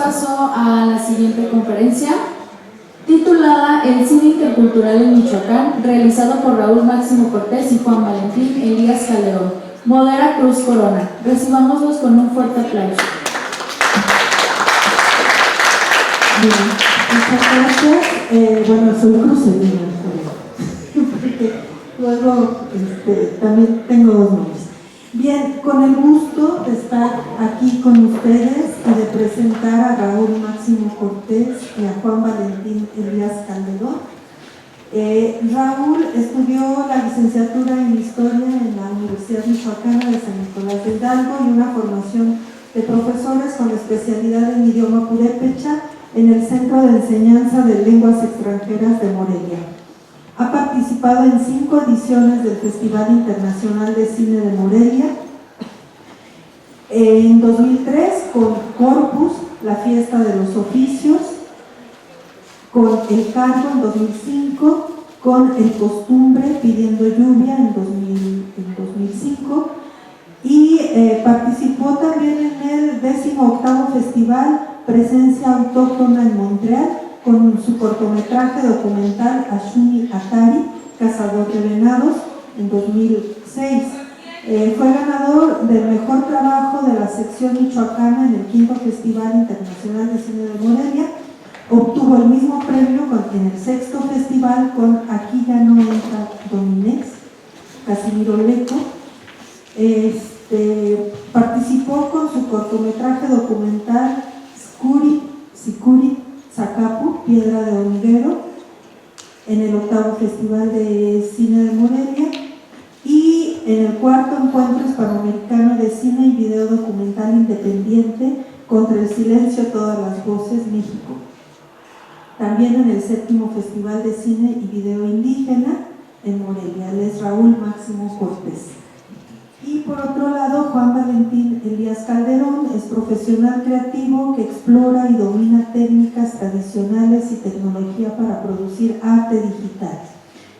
paso a la siguiente conferencia, titulada El cine intercultural en Michoacán, realizado por Raúl Máximo Cortés y Juan Valentín Elías Calderón. Modera Cruz Corona. Recibámoslos con un fuerte aplauso. Bien, muchas gracias. Bueno, soy cruceña, porque luego también tengo dos nombres. Bien, con el gusto de estar aquí con ustedes y de presentar a Raúl Máximo Cortés y a Juan Valentín Elías Calderón. Raúl estudió la licenciatura en Historia en la Universidad Michoacana de San Nicolás de Hidalgo y una formación de profesores con especialidad en idioma purépecha en el Centro de Enseñanza de Lenguas Extranjeras de Morelia. Ha participado en 5 ediciones del Festival Internacional de Cine de Morelia. En 2003 con Corpus, la Fiesta de los Oficios, con El Cargo en 2005, con El Costumbre, Pidiendo Lluvia en 2005 y participó también en el 18º Festival Presencia Autóctona en Montreal con su cortometraje documental Ashuni Atari, Cazador de Venados, en 2006. Fue ganador del mejor trabajo de la sección michoacana en el 5º Festival Internacional de Cine de Morelia. Obtuvo el mismo premio en el 6º Festival con Aquí ya no entra Dominex, Casimiro Leco. Participó con su cortometraje documental Sicuri Zacapu, Piedra de Hormiguero, en el 8º Festival de Cine de Morelia y en el 4º Encuentro Hispanoamericano de Cine y Video Documental Independiente Contra el Silencio, Todas las Voces, México. También en el 7º Festival de Cine y Video Indígena en Morelia. Él es Raúl Máximo Cortés. Y por otro lado, Juan Valentín Elías Calderón es profesional creativo que explora y domina técnicas tradicionales y tecnología para producir arte digital.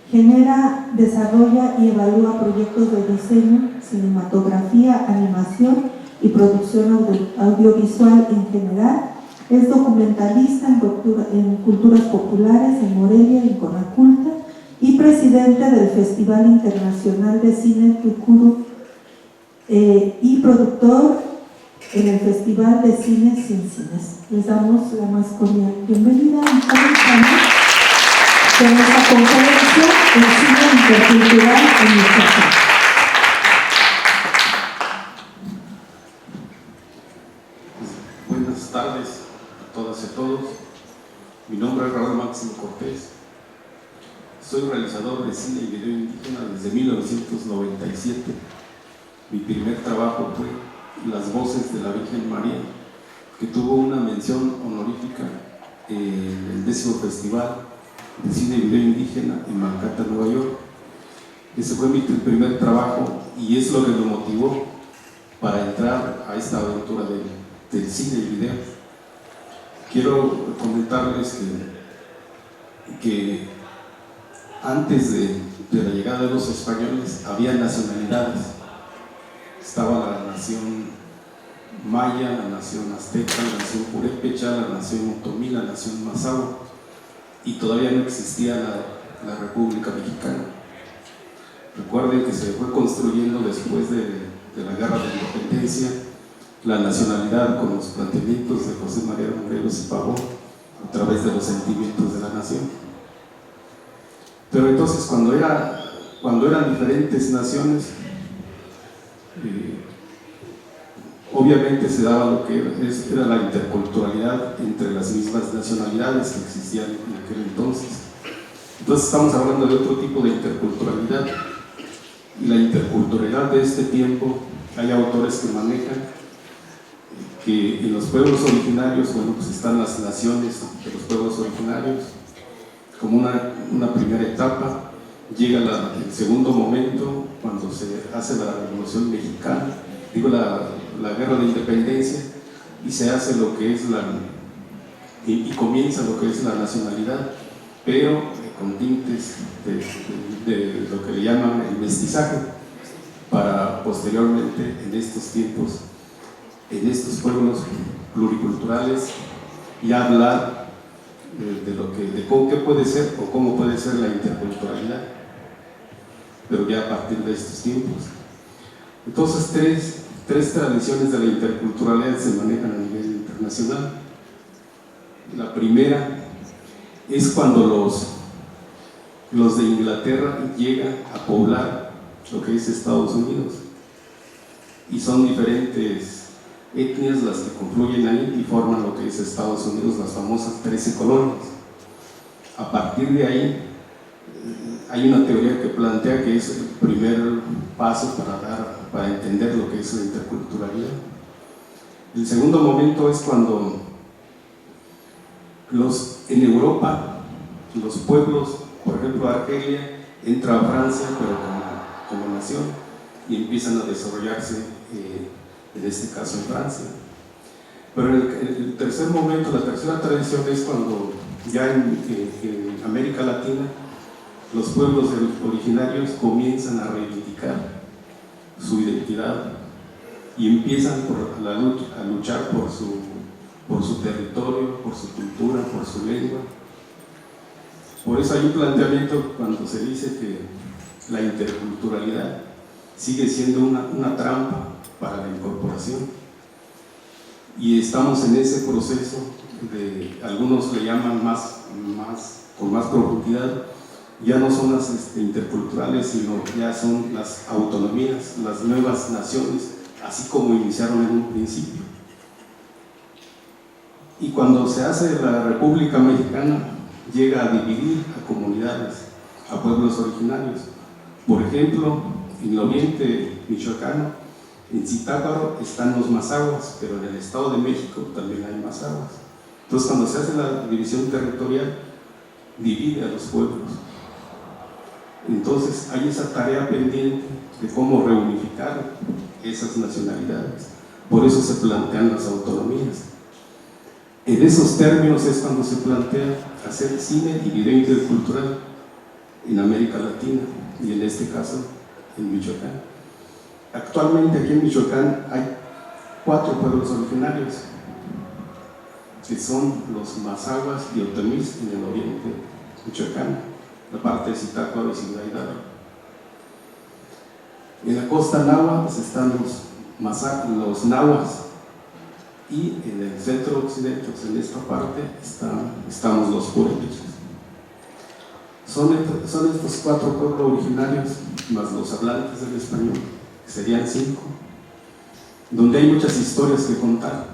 Genera, desarrolla y evalúa proyectos de diseño, cinematografía, animación y producción audiovisual en general. Es documentalista en culturas populares en Morelia y en Conaculta y presidente del Festival Internacional de Cine Tucuru y productor en el Festival de Cine Sin Cines. Les damos la más cordial bienvenida y comenzamos con esta conferencia El cine intercultural en Michoacán. Buenas tardes a todas y a todos. Mi nombre es Raúl Máximo Cortés. Soy realizador de cine y video indígena desde 1997. Mi primer trabajo fue Las Voces de la Virgen María, que tuvo una mención honorífica en el 10º Festival de Cine y Video Indígena en Manhattan, Nueva York. Ese fue mi primer trabajo y es lo que me motivó para entrar a esta aventura del cine y video. Quiero comentarles que antes de la llegada de los españoles había nacionalidades. Estaba la nación maya, la nación azteca, la nación purépecha, la nación otomí, la nación mazahua, y todavía no existía la República Mexicana. Recuerden que se fue construyendo después de la Guerra de Independencia la nacionalidad con los planteamientos de José María Morelos y Pavón a través de los sentimientos de la nación. Pero entonces cuando eran diferentes naciones, obviamente se daba lo que era la interculturalidad entre las mismas nacionalidades que existían en aquel entonces. Entonces estamos hablando de otro tipo de interculturalidad, y la interculturalidad de este tiempo, hay autores que manejan que en los pueblos originarios, bueno, pues están las naciones de los pueblos originarios como una primera etapa. Llega el segundo momento cuando se hace la Revolución Mexicana, la Guerra de Independencia, y se hace lo que es y comienza lo que es la nacionalidad, pero con tintes de lo que le llaman el mestizaje, para posteriormente en estos tiempos, en estos pueblos pluriculturales, y hablar de qué puede ser o cómo puede ser la interculturalidad, pero ya a partir de estos tiempos. Entonces, tres tradiciones de la interculturalidad se manejan a nivel internacional. La primera es cuando los de Inglaterra llegan a poblar lo que es Estados Unidos, y son diferentes etnias las que confluyen ahí y forman lo que es Estados Unidos, las famosas 13 colonias. A partir de ahí hay una teoría que plantea que es el primer paso para entender lo que es la interculturalidad. El segundo momento es cuando en Europa los pueblos, por ejemplo Argelia, entra a Francia pero como nación y empiezan a desarrollarse en este caso en Francia. Pero el tercer momento, la tercera tradición es cuando ya en América Latina los pueblos originarios comienzan a reivindicar su identidad y empiezan a luchar por su territorio, por su cultura, por su lengua. Por eso hay un planteamiento cuando se dice que la interculturalidad sigue siendo una trampa para la incorporación, y estamos en ese proceso algunos le llaman con más profundidad, ya no son las interculturales, sino ya son las autonomías, las nuevas naciones, así como iniciaron en un principio. Y cuando se hace la República Mexicana, llega a dividir a comunidades, a pueblos originarios. Por ejemplo, en el oriente michoacano, en Zitácuaro están los mazahuas, pero en el Estado de México también hay mazahuas. Entonces, cuando se hace la división territorial, divide a los pueblos. Entonces, hay esa tarea pendiente de cómo reunificar esas nacionalidades. Por eso se plantean las autonomías. En esos términos es cuando se plantea hacer cine y video intercultural en América Latina, y en este caso en Michoacán. Actualmente aquí en Michoacán hay 4 pueblos originarios, que son los mazahuas y otomís en el oriente michoacano, la parte de Zitácuaro y Ciudad Hidalgo. En la costa náhuatl pues están los nahuas, y en el centro occidente, pues en esta parte, estamos los purépechas. Son estos 4 pueblos originarios, más los hablantes del español, que serían 5, donde hay muchas historias que contar,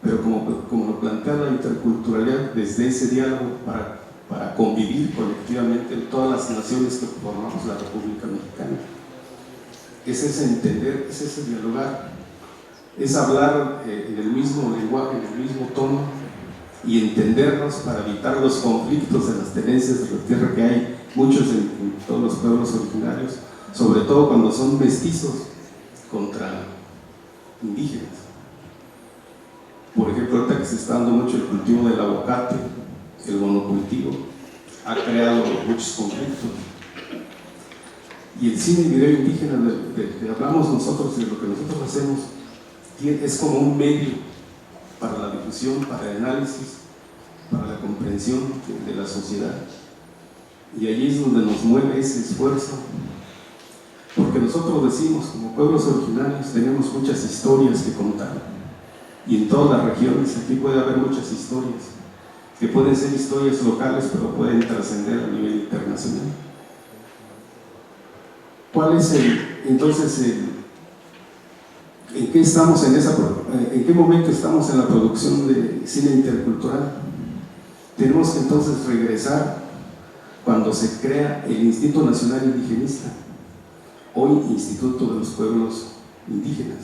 pero como lo plantea la interculturalidad, desde ese diálogo para convivir colectivamente en todas las naciones que formamos la República Mexicana. Es ese entender, es ese dialogar, es hablar en el mismo lenguaje, en el mismo tono, y entendernos para evitar los conflictos de las tenencias de la tierra que hay muchos en todos los pueblos originarios, sobre todo cuando son mestizos contra indígenas. Por ejemplo, ahorita que se está dando mucho el cultivo del aguacate, el monocultivo, ha creado muchos conflictos. Y el cine y video indígena del que hablamos nosotros y de lo que nosotros hacemos es como un medio para la difusión, para el análisis, para la comprensión de la sociedad. Y allí es donde nos mueve ese esfuerzo, porque nosotros decimos, como pueblos originarios, tenemos muchas historias que contar, y en todas las regiones aquí puede haber muchas historias, que pueden ser historias locales, pero pueden trascender a nivel internacional. ¿Cuál es entonces en qué momento estamos en la producción de cine intercultural? Tenemos que entonces regresar cuando se crea el Instituto Nacional Indigenista, hoy Instituto de los Pueblos Indígenas.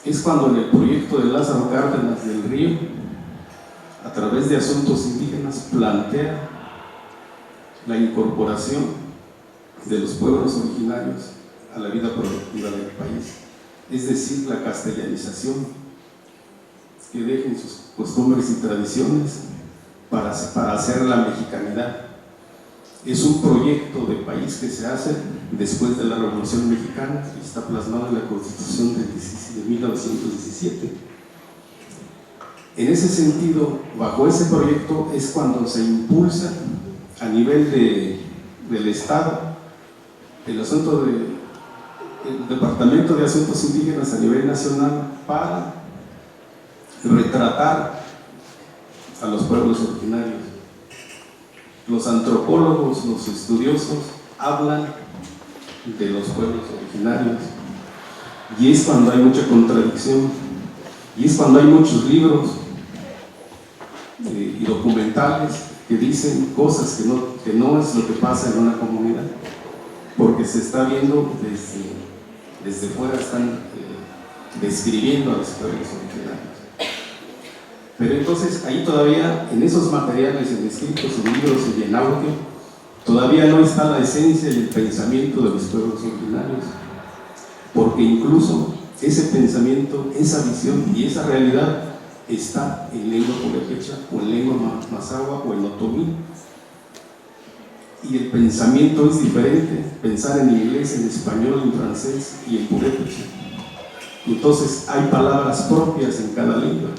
Es cuando en el proyecto de Lázaro Cárdenas del Río, a través de asuntos indígenas, plantea la incorporación de los pueblos originarios a la vida productiva del país, es decir, la castellanización, que dejen sus costumbres y tradiciones para hacer la mexicanidad. Es un proyecto de país que se hace después de la Revolución Mexicana y está plasmado en la Constitución de 1917. En ese sentido, bajo ese proyecto es cuando se impulsa a nivel del Estado el asunto del Departamento de Asuntos Indígenas a nivel nacional para retratar a los pueblos originarios. Los antropólogos, los estudiosos hablan de los pueblos originarios, y es cuando hay mucha contradicción, y es cuando hay muchos libros y documentales que dicen cosas que no es lo que pasa en una comunidad, porque se está viendo desde fuera, están describiendo a los pueblos originarios. Pero entonces ahí todavía, en esos materiales, en escritos, en libros y en audio, todavía no está la esencia y el pensamiento de los pueblos originarios, porque incluso ese pensamiento, esa visión y esa realidad está en lengua purépecha o en lengua mazahua o en otomí, y el pensamiento es diferente, pensar en inglés, en español, en francés y en purépecha. Entonces hay palabras propias en cada lengua.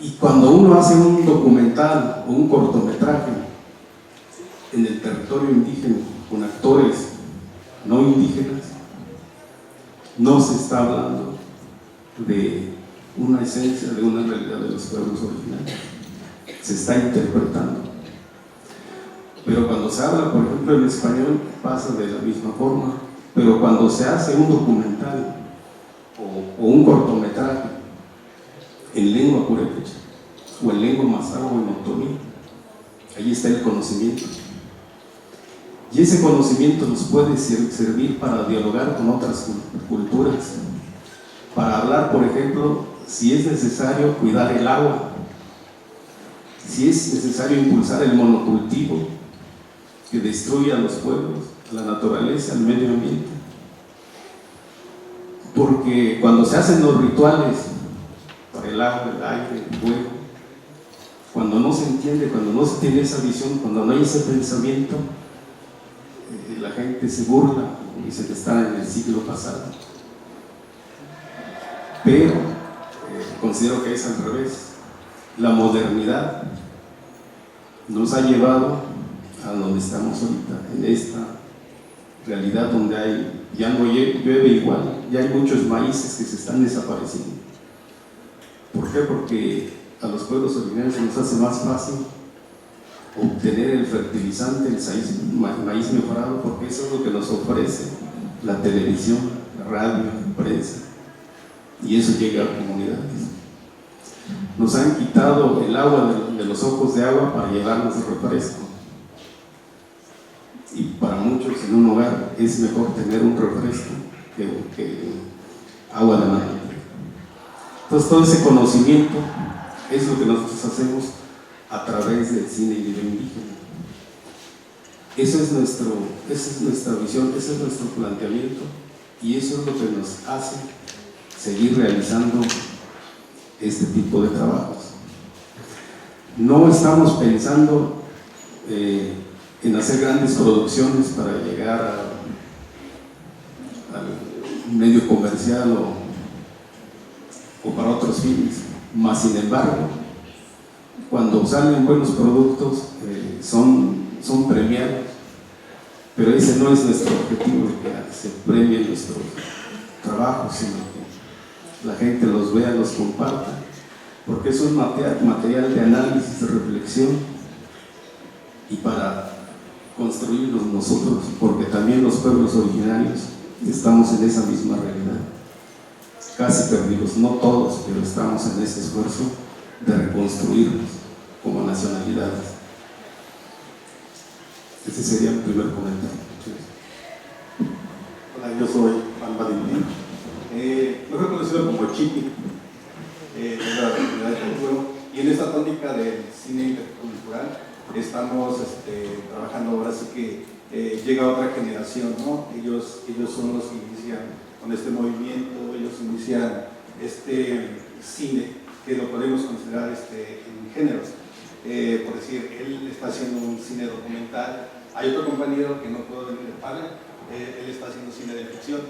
Y cuando uno hace un documental o un cortometraje en el territorio indígena con actores no indígenas, no se está hablando de una esencia, de una realidad de los pueblos originarios, se está interpretando. Pero cuando se habla, por ejemplo, en español, pasa de la misma forma. Pero cuando se hace un documental o un cortometraje en lengua purépecha o en lengua mazahua o en otomí, ahí está el conocimiento. Y ese conocimiento nos puede servir para dialogar con otras culturas, para hablar, por ejemplo, si es necesario cuidar el agua, si es necesario impulsar el monocultivo que destruye a los pueblos, a la naturaleza, al medio ambiente. Porque cuando se hacen los rituales para el agua, el aire, el fuego, cuando no se entiende, cuando no se tiene esa visión, cuando no hay ese pensamiento, la gente se burla y dice que está en el siglo pasado. Pero considero que es al revés. La modernidad nos ha llevado a donde estamos ahorita, en esta realidad donde ya no llueve igual, ya hay muchos maíces que se están desapareciendo. ¿Por qué? Porque a los pueblos originarios se nos hace más fácil obtener el fertilizante, el maíz mejorado, porque eso es lo que nos ofrece la televisión, la radio, la prensa, y eso llega a comunidades. Nos han quitado el agua de los ojos de agua para llevarnos el refresco, y para muchos en un hogar es mejor tener un refresco que agua de manantial. Entonces todo ese conocimiento es lo que nosotros hacemos a través del cine y video indígena. Esa es nuestra visión, ese es nuestro planteamiento, y eso es lo que nos hace seguir realizando este tipo de trabajos. No estamos pensando en hacer grandes producciones para llegar al medio comercial o para otros fines, más sin embargo, cuando salen buenos productos son premiados, pero ese no es nuestro objetivo, que se premien nuestros trabajos, sino que la gente los vea, los comparta, porque eso es material de análisis, de reflexión, y para construirlos nosotros, porque también los pueblos originarios estamos en esa misma realidad, casi perdidos, no todos, pero estamos en ese esfuerzo de reconstruirnos como nacionalidades. Ese sería el primer comentario. Hola, yo soy Juan Valentín, mejor conocido como Chiqui, de la comunidad de Cultura, y en esta tónica del cine intercultural estamos trabajando ahora sí que llega otra generación, ¿no? Ellos son los que inician con este movimiento, ellos inician este cine, que lo podemos considerar en géneros. Por decir, él está haciendo un cine documental, hay otro compañero que no puedo venir de panel, él está haciendo cine de ficción,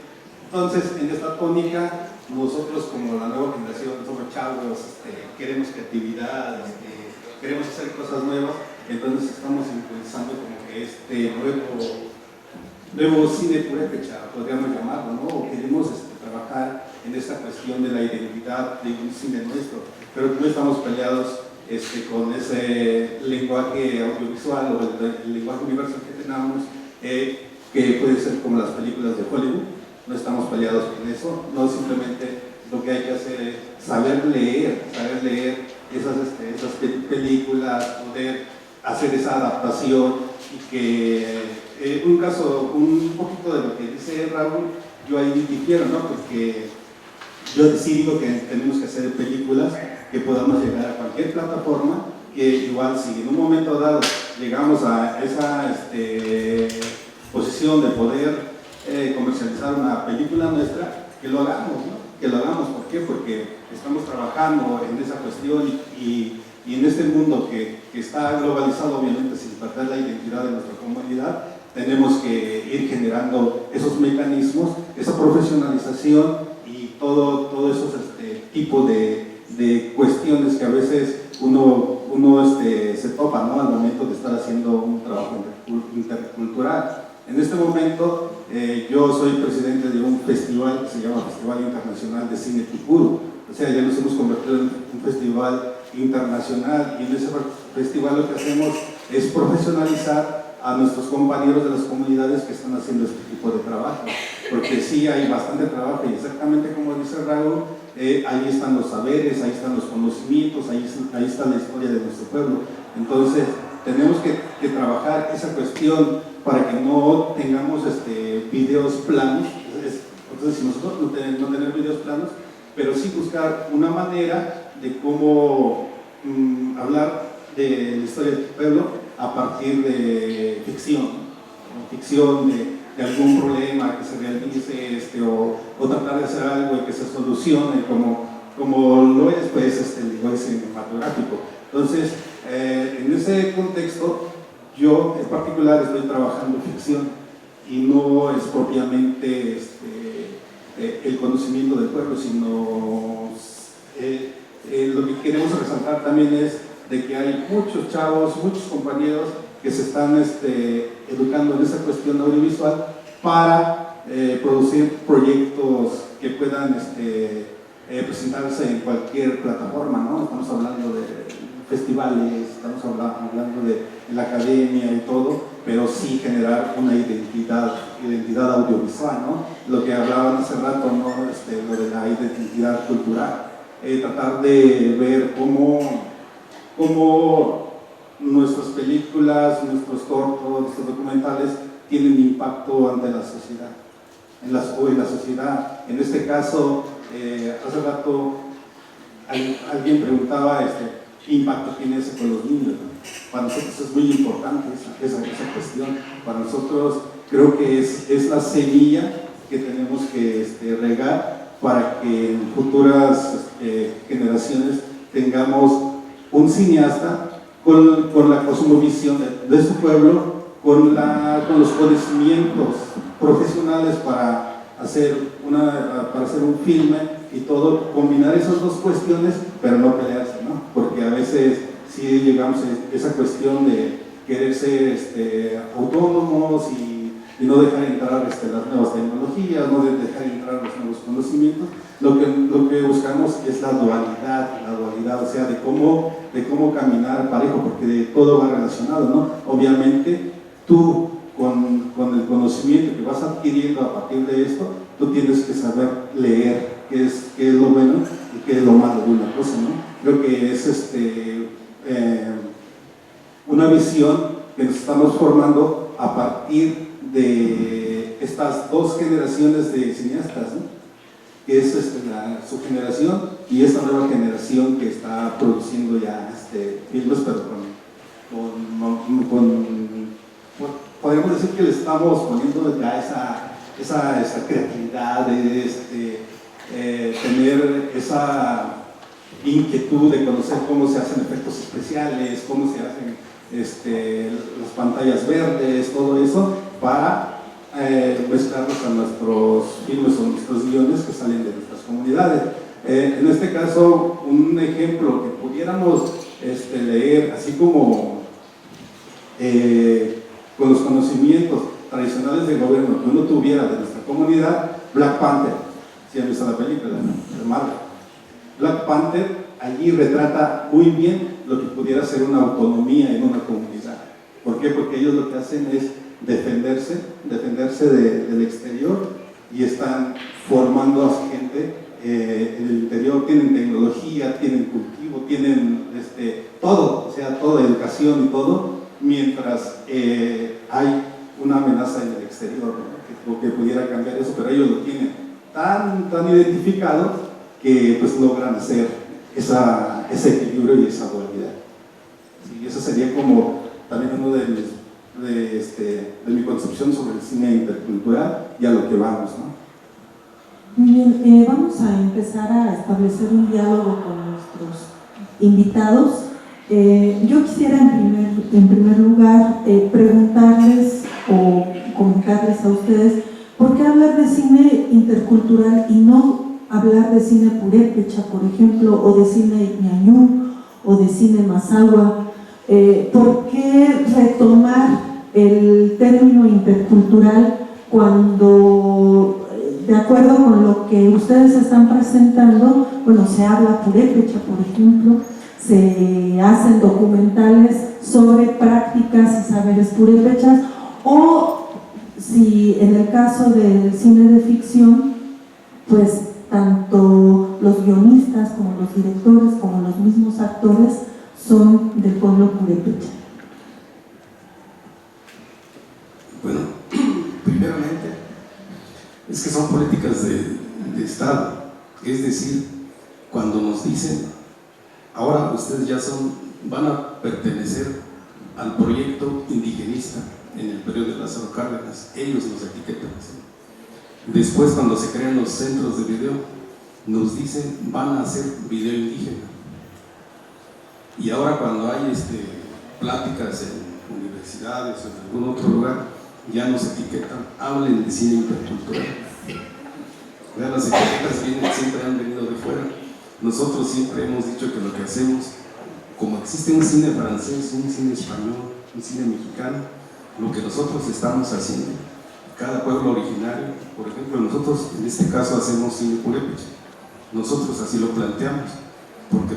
Entonces, en esta tónica, nosotros como la nueva generación, somos chavos, queremos creatividad, queremos hacer cosas nuevas, entonces estamos impulsando como que este nuevo cine purépecha, podríamos llamarlo, ¿no? O queremos trabajar en esta cuestión de la identidad de un cine nuestro, pero no estamos peleados con ese lenguaje audiovisual o el lenguaje universal que tenemos, que puede ser como las películas de Hollywood. No estamos peleados con eso, no, simplemente lo que hay que hacer es saber leer esas películas, poder hacer esa adaptación y que un poquito de lo que dice Raúl, yo ahí difiero, ¿no? Porque yo sí digo que tenemos que hacer películas que podamos llegar a cualquier plataforma, que igual si en un momento dado llegamos a esa posición de poder comercializar una película nuestra, que lo hagamos, ¿no? Que lo hagamos, ¿por qué? Porque estamos trabajando en esa cuestión y en este mundo que está globalizado, obviamente, sin perder la identidad de nuestra comunidad, tenemos que ir generando esos mecanismos, esa profesionalización y todo esos tipo de cuestiones que a veces uno se topa, ¿no? Al momento de estar haciendo un trabajo intercultural. En este momento yo soy presidente de un festival que se llama Festival Internacional de Cine Picuro. O sea, ya nos hemos convertido en un festival internacional y en ese festival lo que hacemos es profesionalizar a nuestros compañeros de las comunidades que están haciendo este tipo de trabajo. Porque sí hay bastante trabajo y exactamente como dice Raúl, ahí están los saberes, ahí están los conocimientos, ahí está la historia de nuestro pueblo. Entonces, tenemos que trabajar esa cuestión para que no tengamos videos planos. Entonces, si nosotros no tener videos planos, pero sí buscar una manera de cómo hablar de la historia del pueblo a partir de ficción, de algún problema que se realice o tratar de hacer algo y que se solucione como lo es pues, el lenguaje cinematográfico. Entonces, en ese contexto, yo en particular estoy trabajando ficción y no es propiamente el conocimiento del pueblo, sino lo que queremos resaltar también es de que hay muchos chavos, muchos compañeros que se están educando en esa cuestión audiovisual para producir proyectos que puedan presentarse en cualquier plataforma, ¿no? Estamos hablando de festivales, estamos hablando de la academia y todo, pero sí generar una identidad audiovisual, ¿no? Lo que hablaban hace rato, ¿no? Lo de la identidad cultural, tratar de ver cómo nuestras películas, nuestros cortos, nuestros documentales tienen impacto ante la sociedad, en la sociedad. En este caso, hace rato alguien preguntaba qué impacto tiene ese con los niños, ¿no? Para nosotros es muy importante esa cuestión. Para nosotros creo que es la semilla que tenemos que regar para que en futuras generaciones tengamos un cineasta con la cosmovisión de su pueblo, con los conocimientos profesionales para hacer un filme y todo, combinar esas dos cuestiones, pero no pelearse, ¿no? Porque a veces sí llegamos a esa cuestión de querer ser autónomos y no dejar entrar las nuevas tecnologías, no dejar entrar los nuevos conocimientos. Lo que buscamos es la dualidad, o sea, de cómo caminar parejo, porque todo va relacionado, ¿no? Obviamente, tú con el conocimiento que vas adquiriendo a partir de esto, tú tienes que saber leer qué es lo bueno y qué es lo malo de una cosa, ¿no? Creo que es una visión que nos estamos formando a partir de estas dos generaciones de cineastas, ¿no? Que es su generación y esta nueva generación que está produciendo ya filmes, pero podríamos decir que le estamos poniendo ya esa creatividad, tener esa inquietud de conocer cómo se hacen efectos especiales, cómo se hacen las pantallas verdes, todo eso, para mezclarlos a nuestros filmes o nuestros guiones que salen de nuestras comunidades. En este caso, un ejemplo que pudiéramos leer, así como con los conocimientos tradicionales del gobierno que uno tuviera de nuestra comunidad, Black Panther, si han visto la película de Marvel. Black Panther allí retrata muy bien lo que pudiera ser una autonomía en una comunidad. ¿Por qué? Porque ellos lo que hacen es defenderse del exterior y están formando a su gente en el interior. Tienen tecnología, tienen cultivo, tienen todo, o sea, toda educación y todo, mientras hay una amenaza en el exterior, ¿no? que pudiera cambiar eso, pero ellos lo tienen tan identificado que pues logran hacer ese equilibrio y esa dualidad. Sí, eso sería como también uno de mi concepción sobre el cine intercultural y a lo que vamos, ¿no? Muy bien, vamos a empezar a establecer un diálogo con nuestros invitados. Yo quisiera en primer lugar preguntarles o comentarles a ustedes por qué hablar de cine intercultural y no hablar de cine purépecha, por ejemplo, o de cine ñañú o de cine mazahua. ¿Por qué retomar el término intercultural cuando, de acuerdo con lo que ustedes están presentando, bueno, se habla purépecha, por ejemplo, se hacen documentales sobre prácticas y saberes purépechas, o si en el caso del cine de ficción, pues tanto los guionistas como los directores como los mismos actores son del pueblo purépecha. Bueno, primeramente, es que son políticas de Estado, es decir, cuando nos dicen, ahora ustedes ya van a pertenecer al proyecto indigenista en el periodo de Lázaro Cárdenas, ellos nos etiquetan así. Después, cuando se crean los centros de video, nos dicen, van a hacer video indígena. Y ahora cuando hay pláticas en universidades o en algún otro lugar, ya nos etiquetan, hablen de cine intercultural. Vean, las etiquetas siempre han venido de fuera. Nosotros siempre hemos dicho que lo que hacemos, como existe un cine francés, un cine español, un cine mexicano, lo que nosotros estamos haciendo, cada pueblo originario, por ejemplo, nosotros en este caso hacemos cine purépecha, nosotros así lo planteamos, porque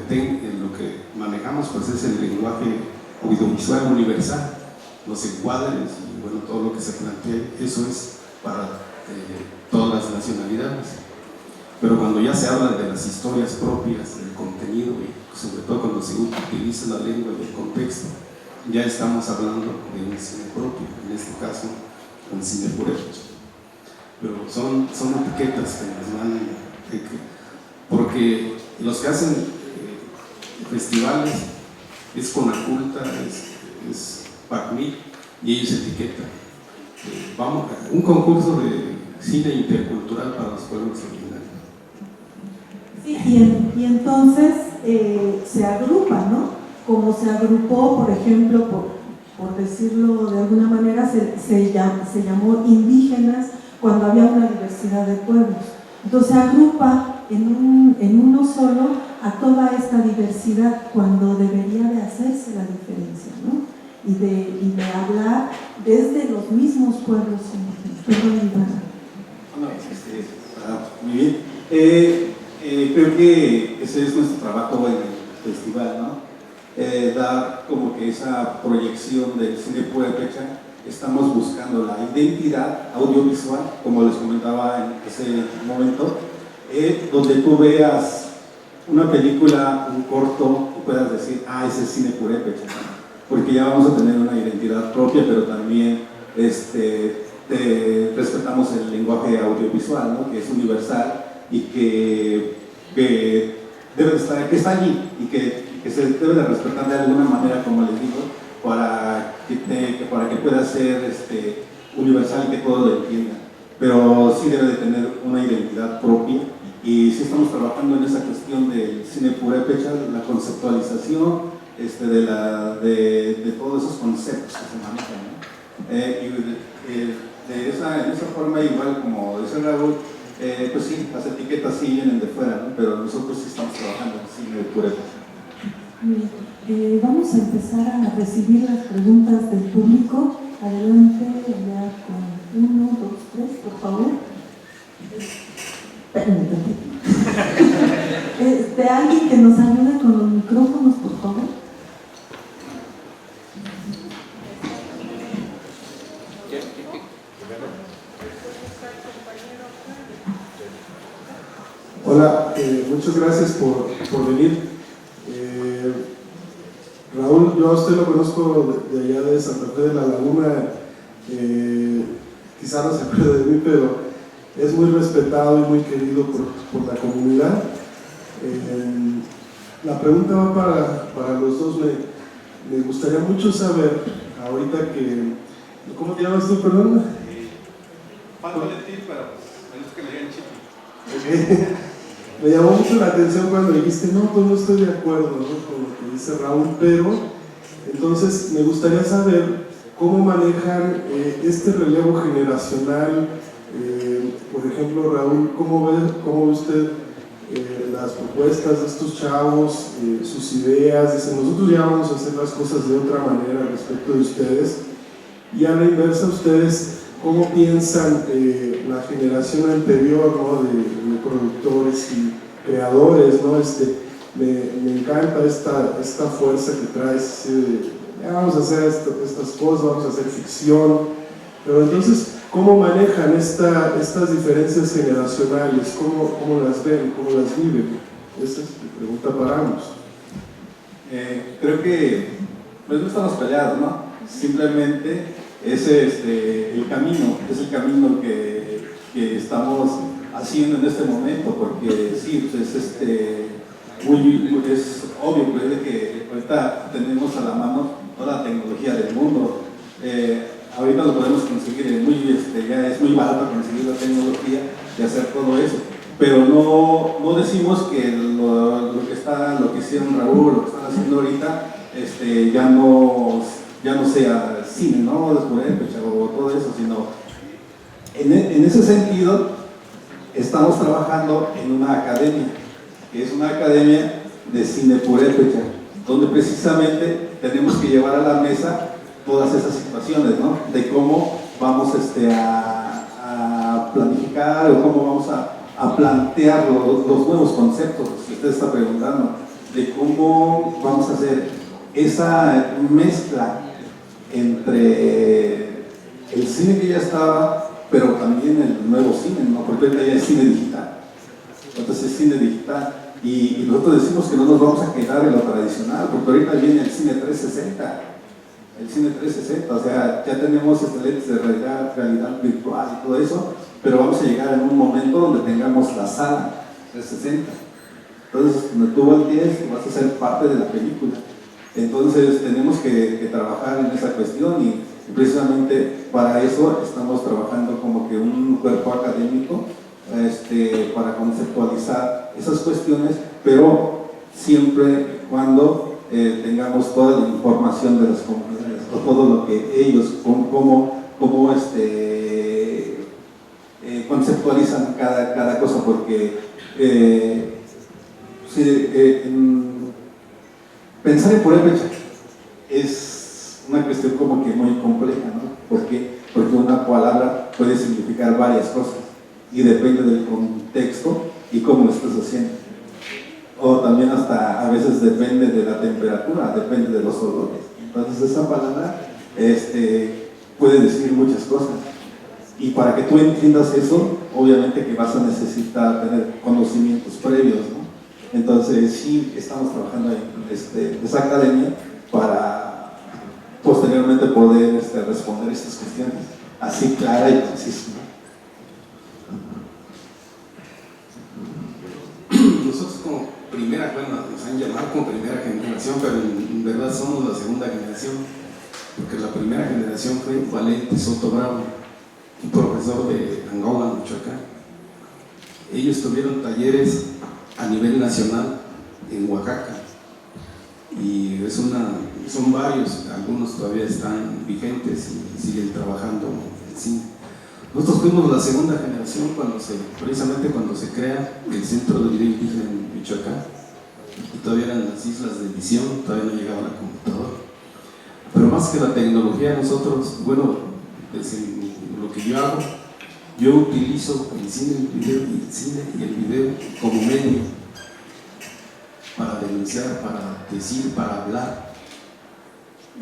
lo que manejamos pues es el lenguaje audiovisual universal, los encuadres y bueno, todo lo que se plantea, eso es para todas las nacionalidades. Pero cuando ya se habla de las historias propias, del contenido y sobre todo cuando se utiliza la lengua y el contexto, ya estamos hablando de un cine propio, en este caso un cine purépecha. Pero son etiquetas que nos van, porque los que hacen festivales es Conaculta, es PACMIC, y ellos etiquetan. Vamos a un concurso de cine intercultural para los pueblos originarios. Sí, y entonces se agrupa, ¿no? Como se agrupó, por ejemplo, por decirlo de alguna manera, se llamó indígenas cuando había una diversidad de pueblos. Entonces se agrupa en uno solo a toda esta diversidad cuando debería de hacerse la diferencia, ¿no? Y de hablar desde los mismos pueblos indígenas. Perdón, Ivana. Muy bien. Creo que ese es nuestro trabajo en el festival, ¿no? Dar como que esa proyección del cine purépecha. Estamos buscando la identidad audiovisual, como les comentaba en ese momento, donde tú veas una película, un corto, y puedas decir, ese es cine purépecha, ¿no? Porque ya vamos a tener una identidad propia, pero también respetamos el lenguaje audiovisual, ¿no? Que es universal y que debe estar, que está allí y que se debe de respetar de alguna manera, como les digo, para que pueda ser universal y que todos lo entiendan. Pero sí debe de tener una identidad propia, y sí estamos trabajando en esa cuestión del cine purépecha, la conceptualización de todos esos conceptos que se manejan, ¿no? Y de esa forma, igual como dice Raúl, pues sí, las etiquetas sí vienen de fuera, ¿no? Pero nosotros sí estamos trabajando en cine de purépecha. Vamos a empezar a recibir las preguntas del público. Adelante, ya con 1, 2, 3, por favor. Espérenme tantito. Alguien que nos ayude con los micrófonos, por favor. Hola, muchas gracias por venir. Raúl, yo a usted lo conozco de allá de Santa Fe de la Laguna, quizá no se acuerde de mí, pero es muy respetado y muy querido por la comunidad. La pregunta va para los dos. Me gustaría mucho saber, ahorita que… ¿Cómo te llamas tú, perdón? Juan Valentín, pero pues, es que me digan Chipi. Okay. Me llamó mucho la atención cuando dijiste, no, pues no estoy de acuerdo, ¿no?, con lo que dice Raúl, pero entonces me gustaría saber cómo manejan este relevo generacional. Por ejemplo, Raúl, ¿cómo ve usted las propuestas de estos chavos, sus ideas? Dicen, nosotros ya vamos a hacer las cosas de otra manera respecto de ustedes, y a la inversa, ustedes, ¿cómo piensan la generación anterior, ¿no?, de productores y creadores, ¿no? Me encanta esta fuerza que traes, ya vamos a hacer estas cosas, vamos a hacer ficción, pero entonces, ¿cómo manejan estas diferencias generacionales? ¿Cómo las ven? ¿Cómo las viven? Esa es mi pregunta para ambos. Creo que pues no estamos peleados, ¿no? Simplemente es el camino que estamos haciendo en este momento, porque sí, pues es obvio pues, que ahorita tenemos a la mano toda la tecnología del mundo. Ahorita lo podemos conseguir, ya es muy barato conseguir la tecnología y hacer todo eso, pero no decimos que lo que hicieron Raúl, lo que están haciendo ahorita, ya no sea cine, ¿no?, de purépecha o todo eso, sino en ese sentido estamos trabajando en una academia, que es una academia de cine purépecha, donde precisamente tenemos que llevar a la mesa todas esas situaciones, ¿no?, de cómo vamos a planificar o cómo vamos a plantear los nuevos conceptos, si usted está preguntando, de cómo vamos a hacer esa mezcla entre el cine que ya estaba, pero también el nuevo cine, ¿no?, porque ahorita ya es cine digital. Entonces es cine digital y nosotros decimos que no nos vamos a quedar en lo tradicional, porque ahorita viene el cine 360, o sea, ya tenemos lentes de realidad virtual y todo eso, pero vamos a llegar en un momento donde tengamos la sala 360. Entonces, cuando tú voltees, vas a ser parte de la película. Entonces, tenemos que trabajar en esa cuestión y precisamente para eso estamos trabajando como que un cuerpo académico para conceptualizar esas cuestiones, pero siempre cuando tengamos toda la información de las comunidades o todo lo que ellos, cómo conceptualizan cada cosa, porque pensar en purépecha es una cuestión como que muy compleja, ¿no? ¿Por qué? Porque una palabra puede significar varias cosas y depende del contexto y cómo lo estás haciendo. O también hasta a veces depende de la temperatura, depende de los olores. Entonces esa palabra puede decir muchas cosas. Y para que tú entiendas eso, obviamente que vas a necesitar tener conocimientos previos, ¿no? Entonces sí estamos trabajando en esa academia para posteriormente poder responder estas cuestiones así clara y concisa, ¿no? Nosotros como nos han llamado como primera generación, pero en verdad somos la segunda generación, porque la primera generación fue Valente Soto Bravo, un profesor de Angola, Michoacán. Ellos tuvieron talleres a nivel nacional en Oaxaca y son varios, algunos todavía están vigentes y siguen trabajando en cine. Nosotros fuimos la segunda generación precisamente cuando se crea el Centro de Video Indígena en Michoacán, y todavía eran las islas de edición, todavía no llegaba la computadora. Pero más que la tecnología, nosotros, bueno, desde lo que yo hago, yo utilizo el cine y el video como medio para denunciar, para decir, para hablar.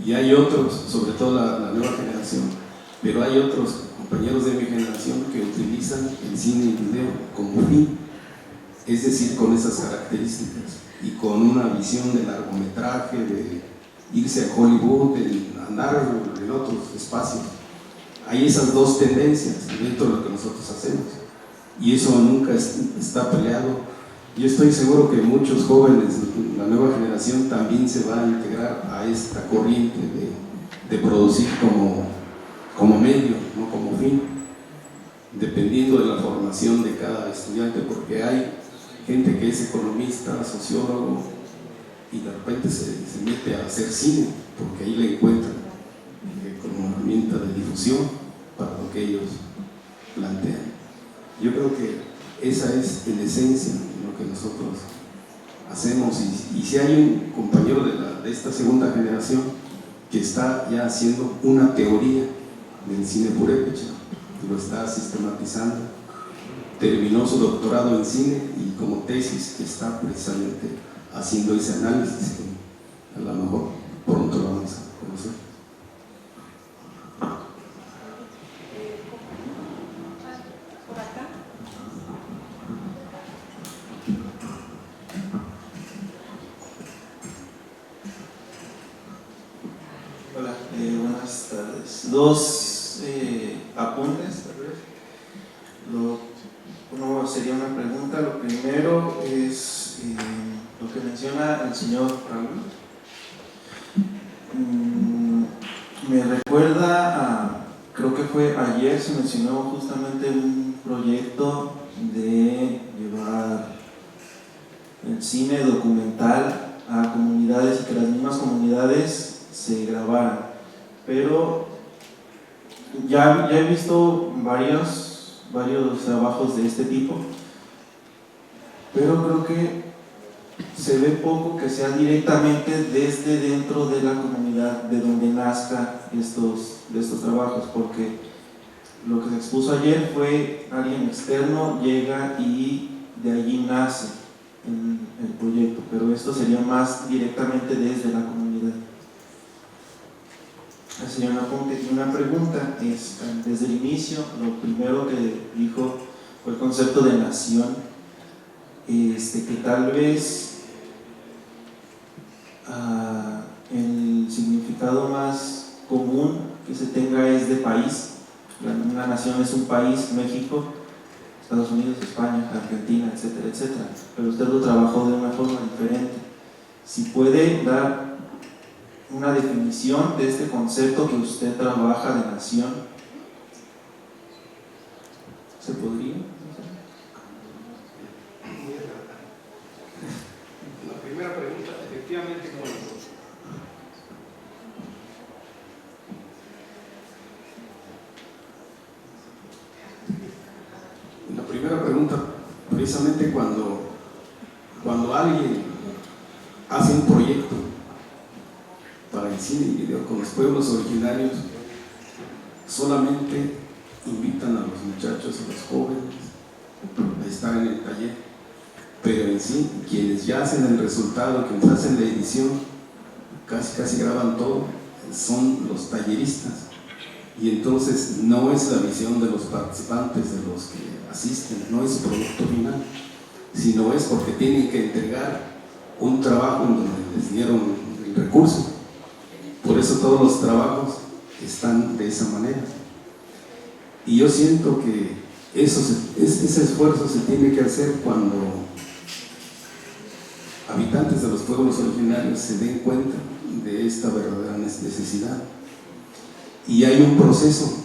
Y hay otros, sobre todo la nueva generación, pero hay otros compañeros de mi generación que utilizan el cine y el video como fin, es decir, con esas características y con una visión de largometraje, de irse a Hollywood, de andar en otros espacios. Hay esas dos tendencias dentro de lo que nosotros hacemos y eso nunca está peleado. Yo estoy seguro que muchos jóvenes, la nueva generación, también se va a integrar a esta corriente de producir como medio, no como fin, dependiendo de la formación de cada estudiante, porque hay gente que es economista, sociólogo, y de repente se mete a hacer cine, porque ahí le encuentran como herramienta de difusión para lo que ellos plantean. Yo creo que esa es en esencia lo que nosotros hacemos, y si hay un compañero de esta segunda generación que está ya haciendo una teoría del cine purépecha, lo está sistematizando, terminó su doctorado en cine y como tesis está precisamente haciendo ese análisis que a lo mejor pronto lo vamos a conocer. Hola, buenas tardes. Dos apuntes, tal vez. Uno sería una pregunta. Lo primero es lo que menciona el señor Raúl. Me recuerda creo que fue ayer, se mencionó justamente un proyecto de llevar el cine documental a comunidades y que las mismas comunidades se grabaran, pero ya he visto varios trabajos de este tipo, pero creo que se ve poco que sea directamente desde dentro de la comunidad de donde nazca estos trabajos, porque lo que se expuso ayer fue alguien externo llega y de allí nace el proyecto, pero esto sería más directamente desde la comunidad. Sería un apunte. Y una pregunta es, desde el inicio, lo primero que dijo fue el concepto de nación, que tal vez el significado más común que se tenga es de país. Una nación es un país, México, Estados Unidos, España, Argentina, etcétera, etcétera. Pero usted lo trabajó de una forma diferente. Si puede dar una definición de este concepto que usted trabaja de nación, ¿se podría? La primera pregunta, efectivamente, la primera pregunta, precisamente cuando alguien hace un proyecto para el cine y video con los pueblos originarios, solamente invitan a los muchachos, a los jóvenes a estar en el taller, pero en sí, quienes ya hacen el resultado, quienes hacen la edición, casi graban todo, son los talleristas, y entonces no es la visión de los participantes, de los que asisten, no es producto final, sino es porque tienen que entregar un trabajo en donde les dieron el recurso. Por eso todos los trabajos están de esa manera. Y yo siento que ese esfuerzo se tiene que hacer cuando habitantes de los pueblos originarios se den cuenta de esta verdadera necesidad. Y hay un proceso.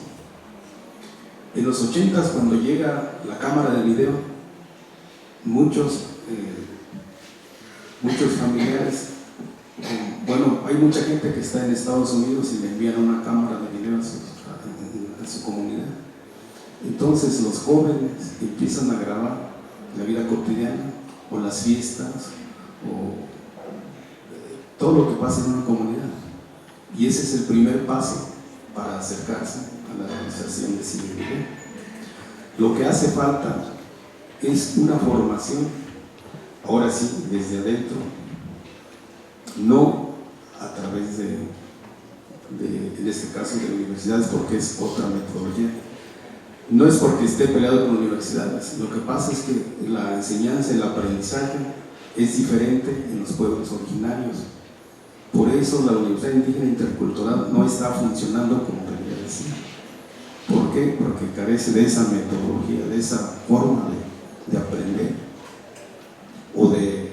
En los 80s, cuando llega la cámara de video, muchos familiares, bueno, hay mucha gente que está en Estados Unidos y le envían una cámara de video a su comunidad. Entonces los jóvenes empiezan a grabar la vida cotidiana o las fiestas o todo lo que pasa en una comunidad. Y ese es el primer paso para acercarse a la realización de cine y video. Lo que hace falta es una formación, ahora sí, desde adentro, no a través en este caso de universidades, porque es otra metodología. No es porque esté peleado con universidades, lo que pasa es que la enseñanza, el aprendizaje es diferente en los pueblos originarios. Por eso la Universidad Indígena Intercultural no está funcionando como debería decir. ¿Por qué? Porque carece de esa metodología, de esa forma de aprender o de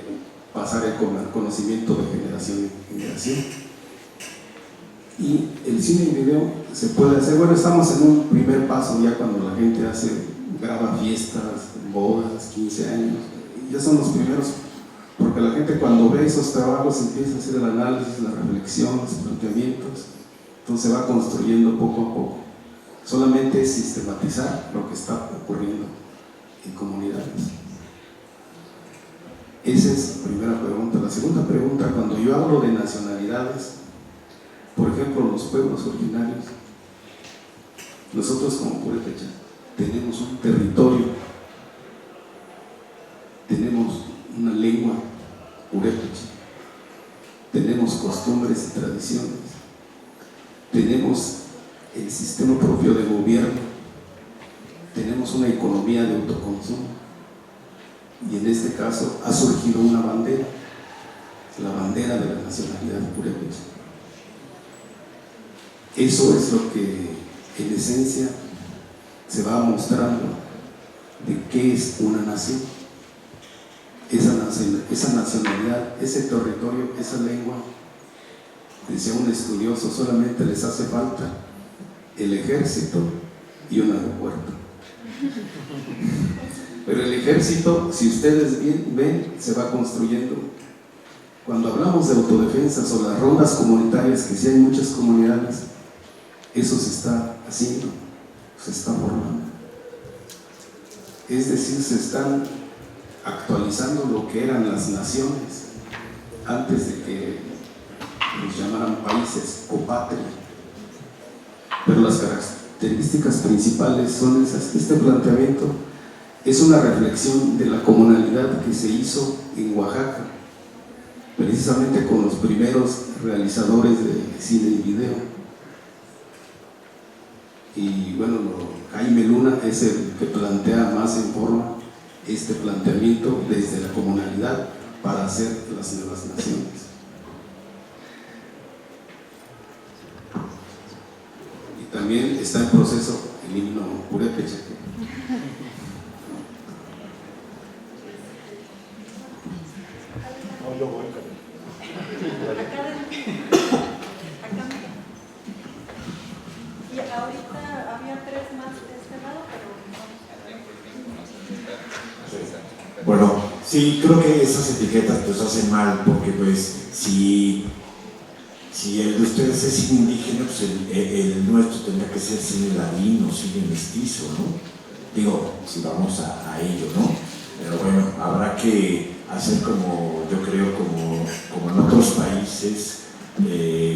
pasar el conocimiento de generación en generación. Y el cine y video se puede hacer, bueno, estamos en un primer paso ya cuando la gente graba fiestas, bodas, 15 años, ya son los primeros, porque la gente cuando ve esos trabajos empieza a hacer el análisis, la reflexión, los planteamientos, entonces va construyendo poco a poco. Solamente es sistematizar lo que está ocurriendo en comunidades. Esa es la primera pregunta. La segunda pregunta, cuando yo hablo de nacionalidades, por ejemplo, los pueblos originarios, nosotros como Purépecha tenemos un territorio, tenemos una lengua purépecha, tenemos costumbres y tradiciones, tenemos el sistema propio de gobierno, tenemos una economía de autoconsumo y en este caso ha surgido una bandera, la bandera de la nacionalidad purépecha. Eso es lo que en esencia se va mostrando de qué es una nación. Esa nacionalidad, ese territorio, esa lengua, decía un estudioso, solamente les hace falta el ejército y un aeropuerto. Pero el ejército, si ustedes bien ven, se va construyendo. Cuando hablamos de autodefensas o las rondas comunitarias, que sí hay muchas comunidades, eso se está haciendo, se está formando. Es decir, se están actualizando lo que eran las naciones antes de que nos llamaran países o patria. Pero las características principales son esas. Este planteamiento es una reflexión de la comunalidad que se hizo en Oaxaca, precisamente con los primeros realizadores de cine y video. Y bueno, Jaime Luna es el que plantea más en forma este planteamiento desde la comunalidad para hacer las nuevas naciones. Y también está en proceso el himno purépecha. Y ahorita había tres más de este lado, pero Bueno, sí, creo que esas etiquetas pues hacen mal, porque pues si el de ustedes es cine indígena, pues el nuestro tendría que ser cine ladino, cine mestizo, ¿no? Digo, si vamos a ello, ¿no? Pero bueno, habrá que hacer como, yo creo, como en otros países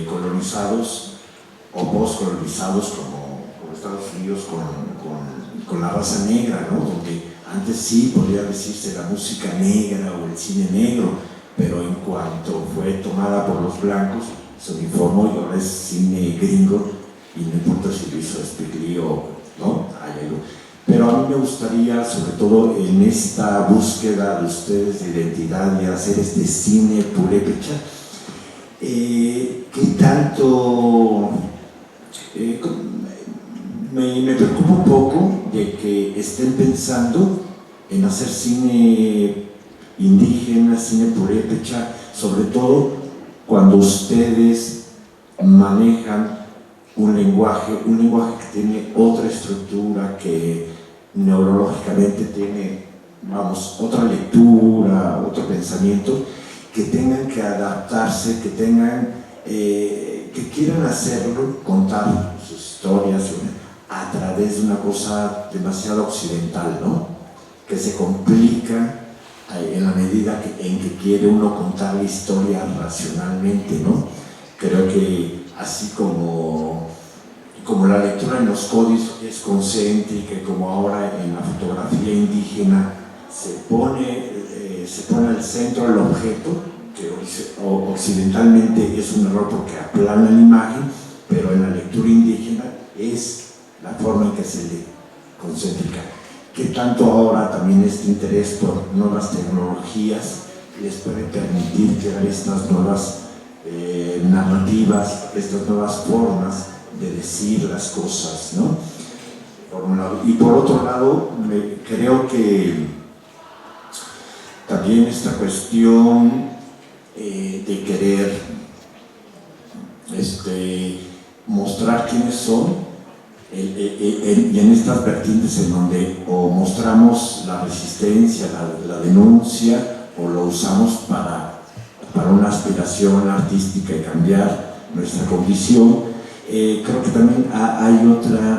colonizados o postcolonizados como Estados Unidos con la raza negra, ¿no? Donde antes sí podría decirse la música negra o el cine negro, pero en cuanto fue tomada por los blancos, se uniformó y ahora es cine gringo, y no importa si lo hizo Spike Lee o no, hay algo. Pero a mí me gustaría, sobre todo en esta búsqueda de ustedes de identidad y hacer este cine purépecha, ¿qué tanto? Me preocupa un poco de que estén pensando en hacer cine indígena, cine purépecha, sobre todo cuando ustedes manejan un lenguaje que tiene otra estructura, que neurológicamente tiene, vamos, otra lectura, otro pensamiento, que tengan que adaptarse, que tengan, que quieran hacerlo, contar sus historias a través de una cosa demasiado occidental, ¿no? Que se complica en la medida en que quiere uno contar la historia racionalmente, ¿no? Creo que así como la lectura en los códices es concéntrica y como ahora en la fotografía indígena se pone al centro el objeto, que occidentalmente es un error porque aplana la imagen, pero en la lectura indígena es la forma en que se lee, concéntrica. Que tanto ahora también este interés por nuevas tecnologías les puede permitir crear estas nuevas narrativas, estas nuevas formas de decir las cosas, ¿no? Por un lado. Y por otro lado, creo que también esta cuestión de querer mostrar quiénes son, y en estas vertientes en donde o mostramos la resistencia, la denuncia, o lo usamos para una aspiración artística y cambiar nuestra condición, creo que también hay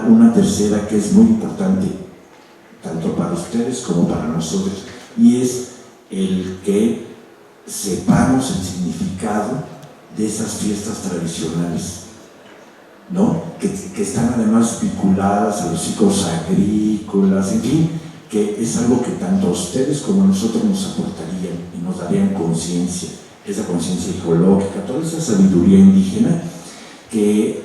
una tercera que es muy importante, tanto para ustedes como para nosotros, y es el que sepamos el significado de esas fiestas tradicionales, ¿no? Que están además vinculadas a los ciclos agrícolas, en fin, que es algo que tanto a ustedes como a nosotros nos aportarían y nos darían conciencia, esa conciencia ecológica, toda esa sabiduría indígena, que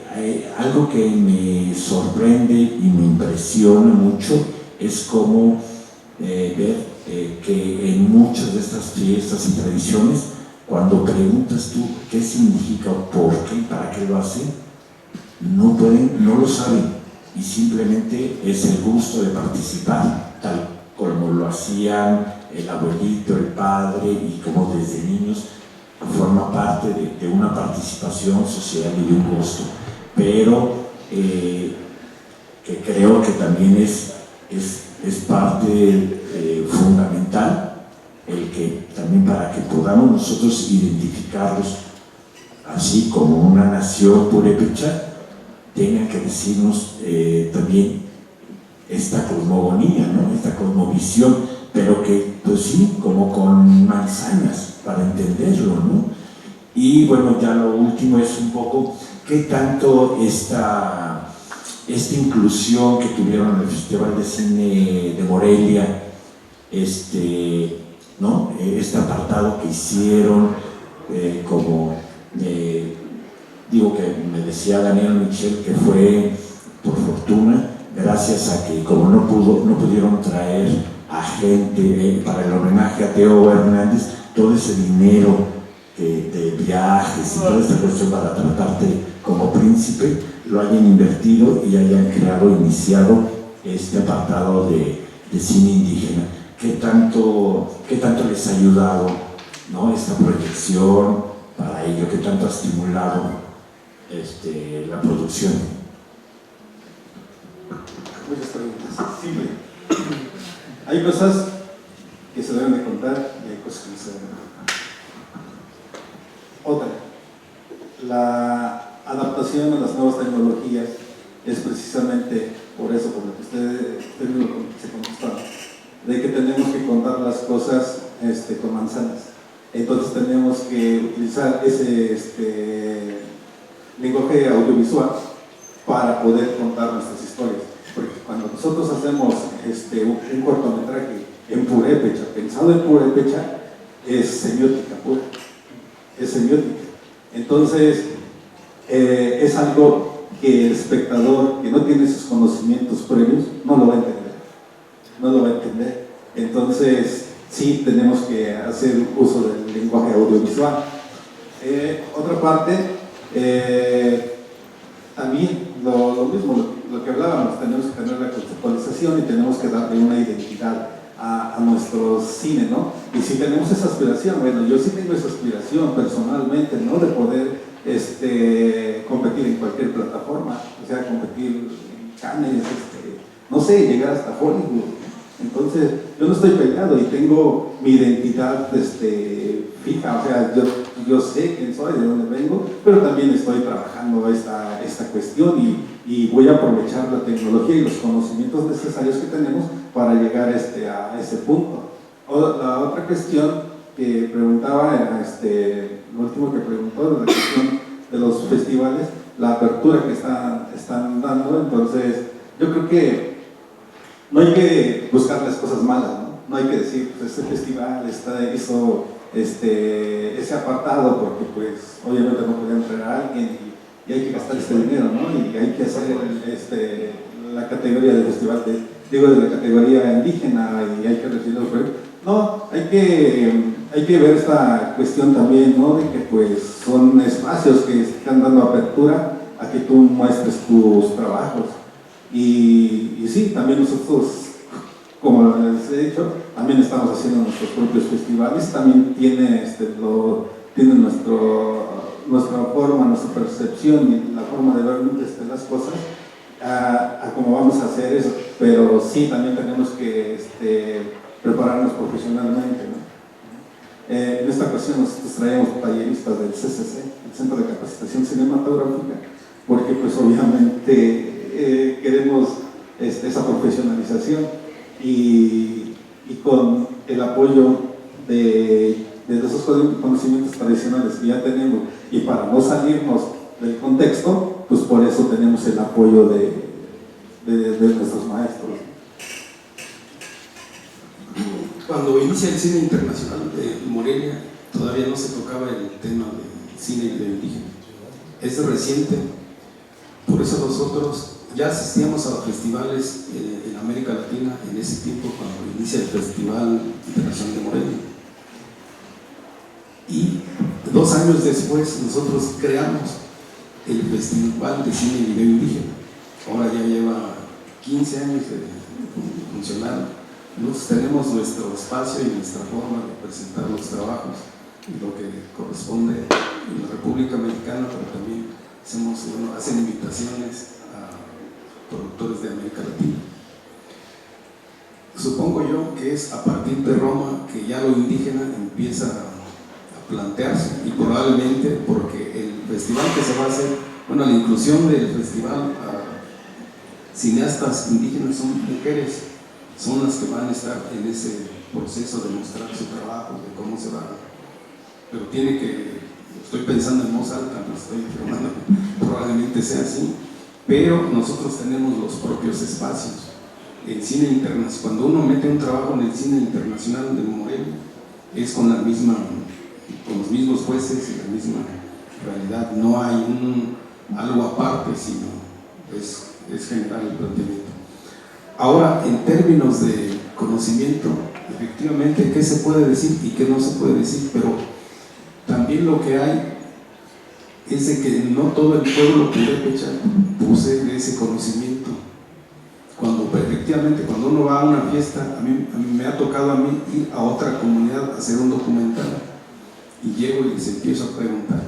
algo que me sorprende y me impresiona mucho es cómo ver que en muchas de estas fiestas y tradiciones, cuando preguntas tú qué significa, por qué y para qué lo hacen, no lo saben, y simplemente es el gusto de participar, tal como lo hacían el abuelito, el padre, y como desde niños forma parte de una participación social y de un gusto, pero que creo que también es parte fundamental, el que también para que podamos nosotros identificarlos así como una nación purépecha, tenga que decirnos también esta cosmogonía, ¿no? Esta cosmovisión, pero que, pues sí, como con manzanas para entenderlo, ¿no? Y bueno, ya lo último es un poco qué tanto esta inclusión que tuvieron en el Festival de Cine de Morelia, ¿no? Este apartado que hicieron, digo que me decía Daniel Michel que fue por fortuna, gracias a que como no pudieron traer a gente para el homenaje a Teo Hernández, todo ese dinero de viajes y toda esta cuestión para tratarte como príncipe, lo hayan invertido y hayan iniciado este apartado de cine indígena. ¿Qué tanto les ha ayudado, ¿no? Esta proyección para ello? ¿Qué tanto ha estimulado la producción? Muchas preguntas. Simple. Hay cosas que se deben de contar y hay cosas que no se deben de contar. Otra, la adaptación a las nuevas tecnologías es precisamente por eso, por lo que usted se contestaba, de que tenemos que contar las cosas con manzanas. Entonces tenemos que utilizar ese lenguaje audiovisual para poder contar nuestras historias. Porque cuando nosotros hacemos un cortometraje en purépecha, pensado en purépecha, es semiótica pura, es semiótica. Entonces, es algo que el espectador que no tiene esos conocimientos previos no lo va a entender, no lo va a entender. Entonces, sí tenemos que hacer uso del lenguaje audiovisual. Otra parte, también lo mismo, lo que hablábamos, tenemos que tener la conceptualización y tenemos que darle una identidad a nuestro cine, ¿no? Y si tenemos esa aspiración, bueno, yo sí tengo esa aspiración personalmente, ¿no? De poder competir en cualquier plataforma, o sea, competir en Cannes, no sé, llegar hasta Hollywood. Entonces, yo no estoy peleado y tengo mi identidad fija, o sea, yo yo sé quién soy, de dónde vengo, pero también estoy trabajando esta cuestión y voy a aprovechar la tecnología y los conocimientos necesarios que tenemos para llegar a ese punto. La otra cuestión que preguntaba, lo último que preguntó, la cuestión de los festivales, la apertura que están dando. Entonces yo creo que no hay que buscar las cosas malas, no hay que decir, pues este festival hizo ese apartado porque pues obviamente no podía entrar a alguien y hay que gastar este dinero, ¿no? Y hay que hacer la categoría del festival, de la categoría indígena, y hay que recibir los proyectos. No, hay que ver esta cuestión también, ¿no? De que pues son espacios que están dando apertura a que tú muestres tus trabajos. Y sí, también nosotros, como les he dicho, también estamos haciendo nuestros propios festivales, también tiene nuestra forma, nuestra percepción y la forma de ver las cosas a cómo vamos a hacer eso, pero sí, también tenemos que prepararnos profesionalmente, ¿no? En esta ocasión nosotros traemos talleristas del CCC, el Centro de Capacitación Cinematográfica, porque pues obviamente queremos esa profesionalización y con el apoyo de esos conocimientos tradicionales que ya tenemos, y para no salirnos del contexto, pues por eso tenemos el apoyo de nuestros maestros. Cuando inicia el cine internacional de Morelia, todavía no se tocaba el tema del cine de indígena. Es reciente, por eso nosotros ya asistíamos a festivales en América Latina en ese tiempo, cuando inicia el Festival Internacional de Morelia. Y 2 años después nosotros creamos el Festival de Cine y Video Indígena. Ahora ya lleva 15 años de funcionar. Nosotros tenemos nuestro espacio y nuestra forma de presentar los trabajos y lo que corresponde en la República Mexicana, pero también hacen invitaciones a productores de América Latina. Supongo yo que es a partir de Roma que ya lo indígena empieza a plantearse, y probablemente porque el festival que se va a hacer, la inclusión del festival a cineastas indígenas son mujeres, son las que van a estar en ese proceso de mostrar su trabajo, de cómo se va. Pero estoy pensando en voz alta, no estoy afirmando, probablemente sea así, pero nosotros tenemos los propios espacios. El cine internacional, cuando uno mete un trabajo en el cine internacional de Morelia, es con los mismos jueces y la misma realidad, no hay algo aparte, sino es general el planteamiento. Ahora, en términos de conocimiento, efectivamente, ¿qué se puede decir y qué no se puede decir? Pero también lo que hay es de que no todo el pueblo purépecha posee ese conocimiento. Efectivamente, cuando uno va a una fiesta, a mí me ha tocado ir a otra comunidad a hacer un documental, y llego y les empiezo a preguntar.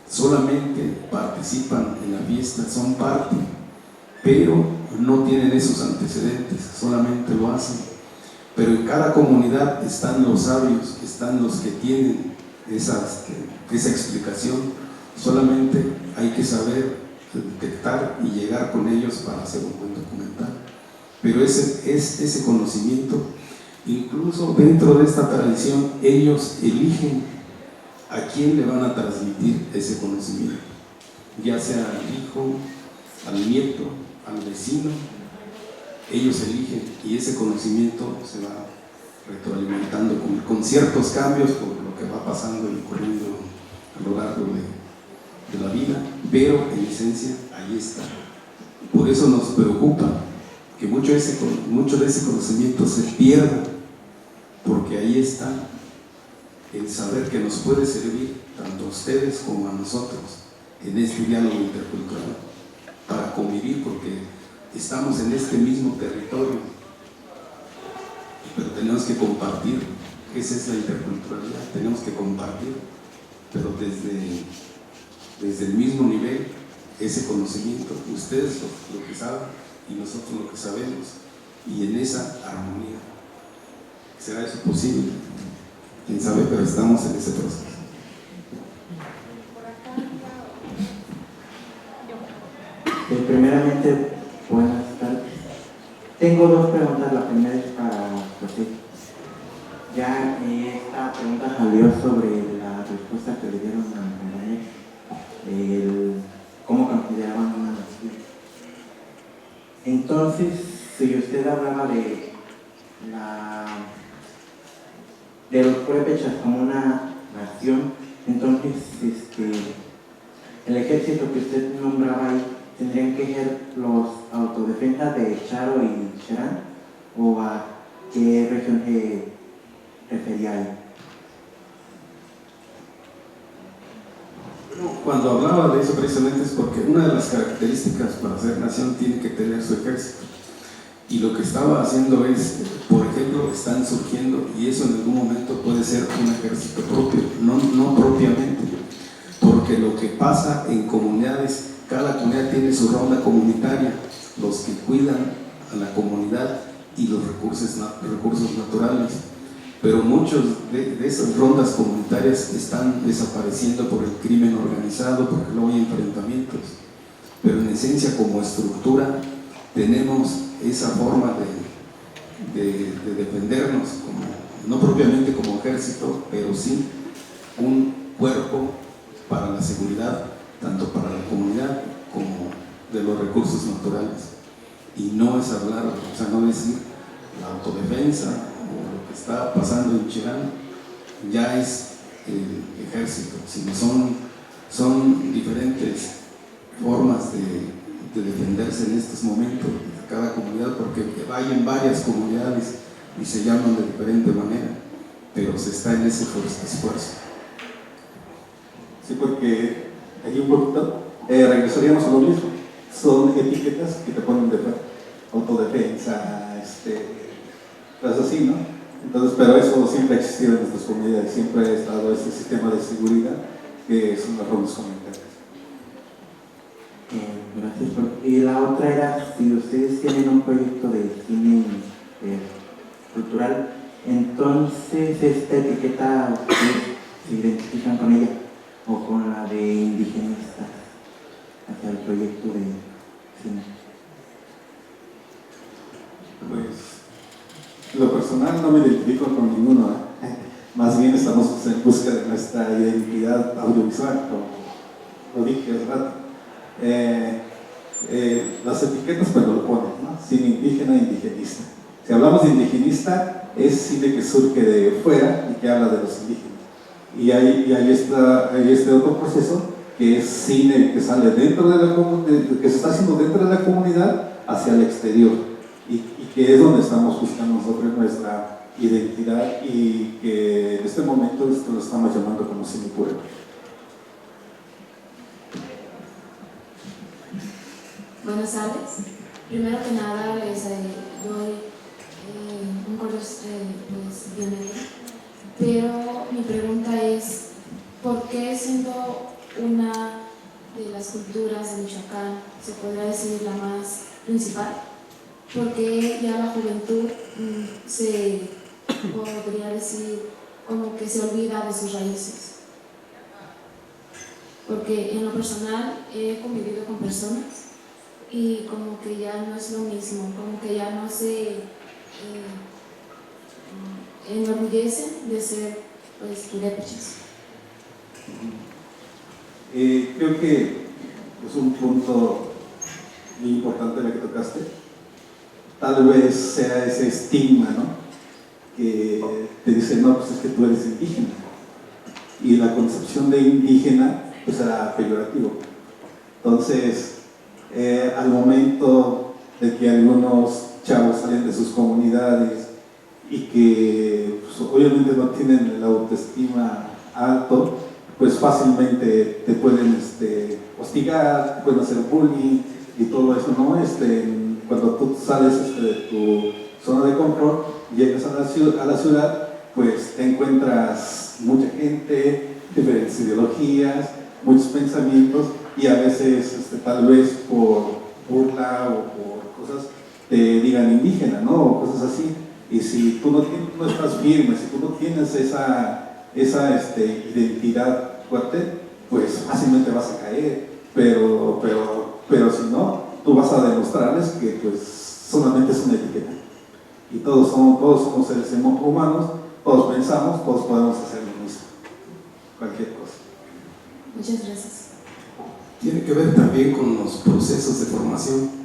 Solamente participan en la fiesta, son parte, pero no tienen esos antecedentes, solamente lo hacen. Pero en cada comunidad están los sabios, están los que tienen esa explicación. Solamente hay que saber detectar y llegar con ellos para hacer un buen documental. Pero ese conocimiento, incluso dentro de esta tradición, ellos eligen a quién le van a transmitir ese conocimiento, ya sea al hijo, al nieto, al vecino. Ellos eligen, y ese conocimiento se va retroalimentando con ciertos cambios por lo que va pasando y ocurriendo a lo largo de la vida, pero en esencia ahí está. Por eso nos preocupa que mucho de ese conocimiento se pierda, porque ahí está el saber que nos puede servir tanto a ustedes como a nosotros en este diálogo intercultural para convivir, porque estamos en este mismo territorio, pero tenemos que compartir. Esa es la interculturalidad, tenemos que compartir, pero desde el mismo nivel, ese conocimiento, ustedes lo que saben y nosotros lo que sabemos, y en esa armonía. ¿Será eso posible? Quién sabe, pero estamos en ese proceso. Primeramente, buenas tardes. Tengo dos preguntas. La primera es para José. Ya esta pregunta salió sobre la respuesta que le dieron a mi compañero, cómo consideraban una nación. Entonces, si usted hablaba de los purépechas como una nación, entonces el ejército que usted nombraba ahí tendrían que ser los autodefensas de Charo y Cherán, o a qué región se refería ahí. Cuando hablaba de eso precisamente es porque una de las características para ser nación tiene que tener su ejército. Y lo que estaba haciendo es, por ejemplo, están surgiendo, y eso en algún momento puede ser un ejército propio, no propiamente, porque lo que pasa en comunidades, cada comunidad tiene su ronda comunitaria, los que cuidan a la comunidad y los recursos naturales, pero muchos de esas rondas comunitarias están desapareciendo por el crimen organizado, porque luego hay enfrentamientos, pero en esencia como estructura tenemos esa forma de defendernos, no propiamente como ejército, pero sí un cuerpo para la seguridad, tanto para la comunidad como de los recursos naturales. Y no es hablar, o sea, no decir la autodefensa o lo que está pasando en Cherán ya es el ejército, sino son diferentes formas de defenderse en estos momentos de cada comunidad, porque hay en varias comunidades y se llaman de diferente manera, pero se está en ese esfuerzo. Sí, porque allí un poquito regresaríamos a lo mismo. Son etiquetas que te ponen de autodefensa, cosas así, ¿no? Entonces, pero eso siempre ha existido en nuestras comunidades, siempre ha estado ese sistema de seguridad que son las rondas comunitarias. Gracias. Y la otra era, si ustedes tienen un proyecto de cine cultural, entonces esta etiqueta ustedes se identifican con ella o con la de indigenistas hacia el proyecto de cine. Pues, lo personal no me identifico con ninguno, ¿eh? Más bien estamos en busca de nuestra identidad audiovisual, como lo dije hace rato. Las etiquetas pues lo ponen, ¿no? Cine indígena, indigenista. Si hablamos de indigenista, es cine que surge de fuera y que habla de los indígenas. Y ahí está este otro proceso, que es cine que sale dentro de la comunidad, que se está haciendo dentro de la comunidad hacia el exterior, y que es donde estamos buscando nosotros nuestra identidad, y que en este momento lo estamos llamando como cine puro. Buenas tardes. Primero que nada les doy un cordial bienvenido, pero mi pregunta es, ¿por qué siendo una de las culturas de Michoacán, se podría decir la más principal, por qué ya la juventud se podría decir como que se olvida de sus raíces? Porque en lo personal he convivido con personas y como que ya no es lo mismo, como que ya no se enorgullecen de ser purépechas. Creo que es un punto muy importante el que tocaste. Tal vez sea ese estigma, ¿no? Que te dicen, no, pues es que tú eres indígena. Y la concepción de indígena pues era peyorativo. Entonces, al momento de que algunos chavos salen de sus comunidades y que pues, obviamente no tienen la autoestima alto, pues fácilmente te pueden hostigar, te pueden hacer bullying y todo eso, ¿no? Cuando tú sales de tu zona de confort y llegas a la ciudad, pues te encuentras mucha gente, diferentes ideologías, muchos pensamientos, y a veces tal vez por burla o por cosas te digan indígena, ¿no? O cosas así. Y si tú no estás firme, si tú no tienes esa identidad fuerte, pues fácilmente vas a caer. Pero si no, tú vas a demostrarles que pues solamente es una etiqueta. Y todos somos seres humanos, todos pensamos, todos podemos hacer lo mismo. Cualquier cosa. Muchas gracias. Tiene que ver también con los procesos de formación.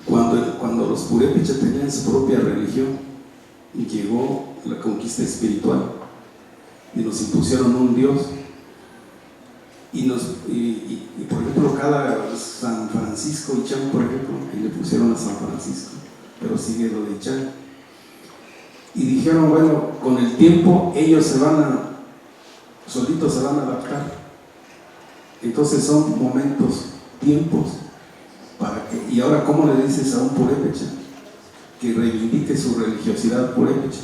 Cuando los purépechas tenían su propia religión, llegó la conquista espiritual y nos impusieron un Dios. Y por ejemplo, cada San Francisco Ichan, por ejemplo, que le pusieron a San Francisco, pero sigue lo de Ichan. Y dijeron, bueno, con el tiempo ellos solitos se van a adaptar. Entonces son momentos, tiempos, y ahora ¿cómo le dices a un purépecha que reivindique su religiosidad purépecha?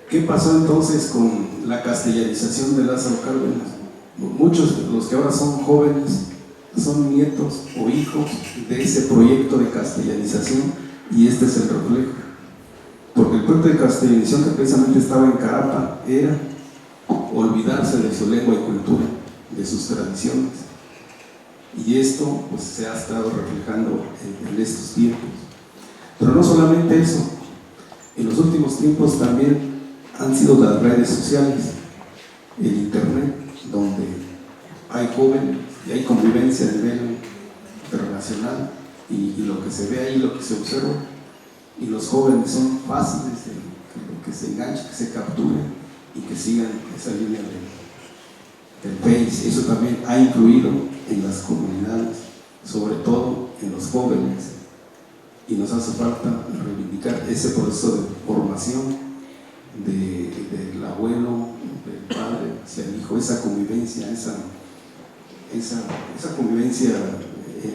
¿Qué pasó entonces con la castellanización de Lázaro Cárdenas? Muchos de los que ahora son jóvenes son nietos o hijos de ese proyecto de castellanización, y este es el reflejo. Porque el proyecto de castellanización que precisamente estaba en Carapa era olvidarse de su lengua y cultura, de sus tradiciones. Y esto pues se ha estado reflejando en estos tiempos. Pero no solamente eso, en los últimos tiempos también han sido las redes sociales, el internet, donde hay jóvenes y hay convivencia a nivel internacional, y lo que se ve ahí, lo que se observa, y los jóvenes son fáciles de que se enganchen, que se capturen y que sigan esa línea del Face. Eso también ha influido en las comunidades, sobre todo en los jóvenes, y nos hace falta reivindicar ese proceso de formación del abuelo, del padre hacia el hijo, esa convivencia, esa convivencia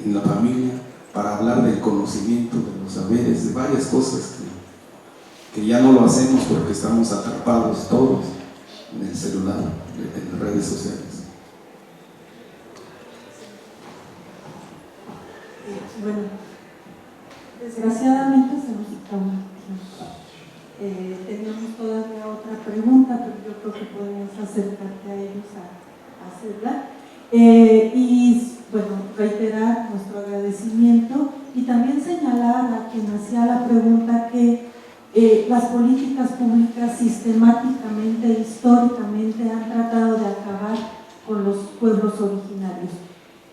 en la familia, para hablar del conocimiento, de los saberes, de varias cosas que ya no lo hacemos porque estamos atrapados todos en el celular, en las redes sociales. Bueno, desgraciadamente se nos acabó el tiempo. Teníamos todavía otra pregunta, pero yo creo que podemos acercarte a ellos a hacerla. Y bueno, reiterar nuestro agradecimiento y también señalar a quien hacía la pregunta que las políticas públicas sistemáticamente, históricamente han tratado de acabar con los pueblos originarios.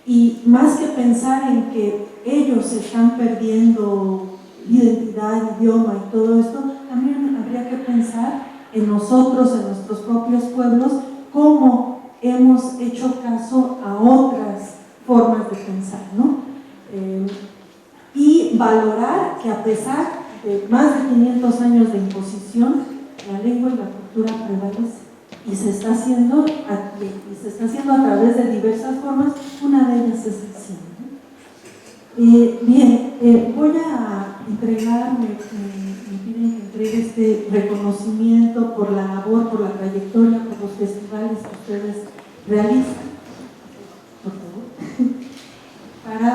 Y más que pensar en que ellos están perdiendo identidad, idioma y todo esto, también habría que pensar en nosotros, en nuestros propios pueblos, cómo hemos hecho caso a otras formas de pensar, ¿no? Y valorar que a pesar de más de 500 años de imposición, la lengua y la cultura prevalece. Y se está haciendo a través de diversas formas, una de ellas es el cine. Bien, voy a entregar, me piden que entregue este reconocimiento por la labor, por la trayectoria, por los festivales que ustedes realizan, por favor, para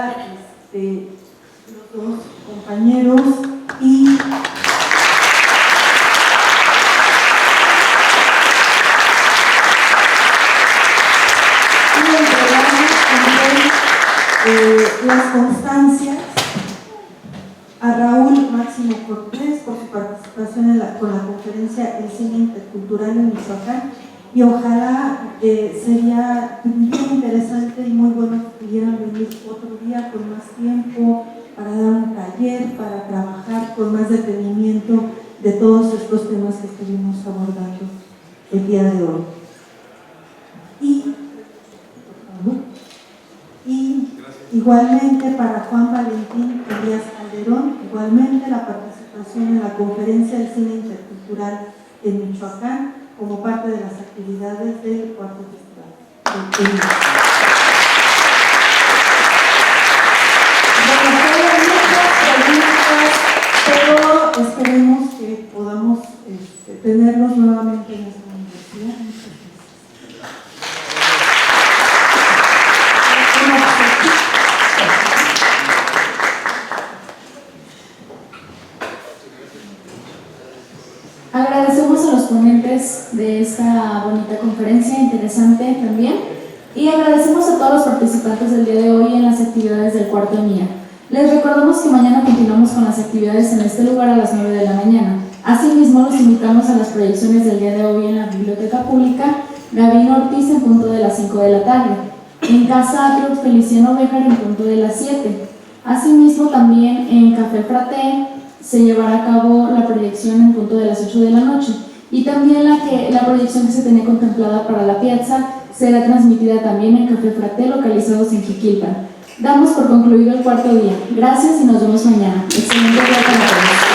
los dos compañeros y las constancias a Raúl Máximo Cortés por su participación con la conferencia El Cine Intercultural en Michoacán, y ojalá sería bien interesante y muy bueno que pudieran venir otro día con más tiempo para dar un taller, para trabajar con más detenimiento de todos estos temas que estuvimos abordando el día de hoy. Y igualmente para Juan Valentín Elías Calderón, igualmente la participación en la conferencia del cine intercultural en Michoacán como parte de las actividades del cuarto festival. Pero esperemos que podamos tenerlos nuevamente en esta universidad. Agradecemos a los ponentes de esta bonita conferencia, interesante también. Y agradecemos a todos los participantes del día de hoy en las actividades del cuarto MIA. Les recordamos que mañana continuamos con las actividades en este lugar a las 9 de la mañana. Asimismo, los invitamos a las proyecciones del día de hoy en la Biblioteca Pública Gavino Ortiz en punto de las 5 de la tarde, en Casa Agro Feliciano Béjar en punto de las 7. Asimismo, también en Café Fraté se llevará a cabo la proyección en punto de las 8 de la noche. Y también la proyección que se tenía contemplada para la piazza será transmitida también en Café Fraté, localizados en Jiquilpan. Damos por concluido el cuarto día. Gracias y nos vemos mañana. Excelente día para todos.